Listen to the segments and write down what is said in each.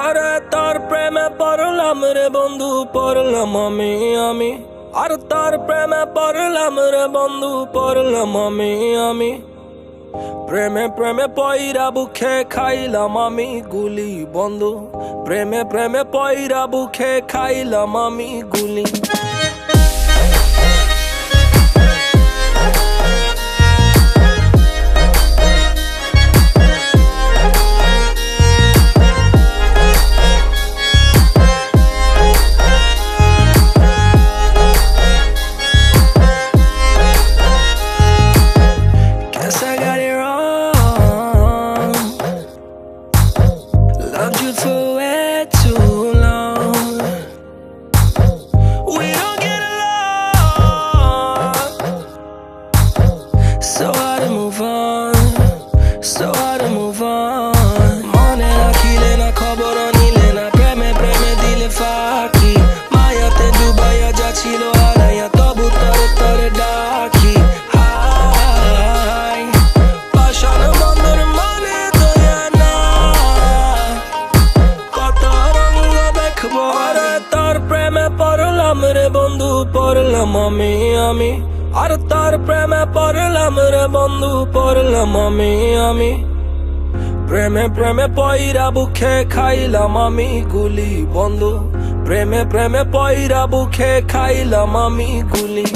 আরে তার প্রেমে পড়লাম রে বন্ধু, পড়লাম আমি আর তার প্রেমে পড়লাম রে বন্ধু, পড়লাম আমি প্রেমে প্রেমে পয়রা বুকে খাইলাম আমি গুলি বন্ধু, প্রেমে প্রেমে পয়রা বুকে খাইলাম আমি গুলি। Loved you for way too long. We don't get along. So hard to move on. So hard to move on. Mone na kile na khabor nile na preme preme dile faki. Maya te Dubai jachilo haraya tobu tare tare daki. Hi. Pashan bandor mane doya na. আরে তার প্রেমে পড়লাম রে বন্ধু, পড়লাম আমি আর তার প্রেমে পড়লাম রে বন্ধু, পড়লাম আমি প্রেমে প্রেমে পয়রা বুকে খাইলাম আমি গুলি বন্ধু, প্রেমে প্রেমে পয়রা বুকে খাইলাম আমি গুলি।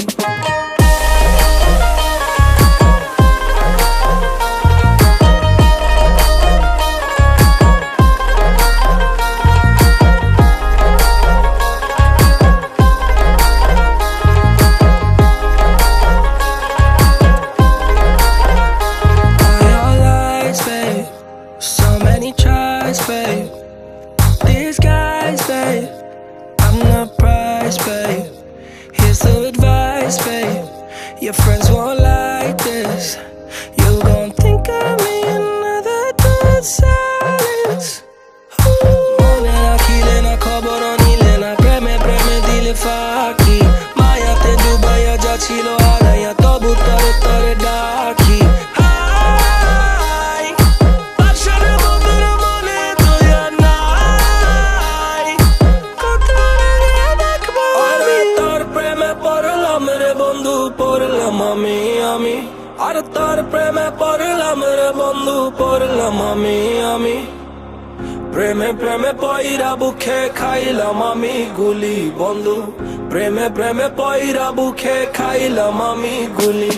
Babe, these guys, babe, I'm the prize, babe. Here's some advice, babe. Your friends won't like this. You gon' think of me another dead silence. Mone na kile na khabor nile na preme preme dile faki. Maya te Dubai jachilo haraya tobu tare tare daki. পড়লাম আমি আর তার প্রেমে পড়লাম রে বন্ধু, পড়লাম আমি প্রেমে প্রেমে পয়রা বুকে খাইলাম আমি গুলি বন্ধু, প্রেমে প্রেমে পয়রা বুকে খাইলাম আমি গুলি।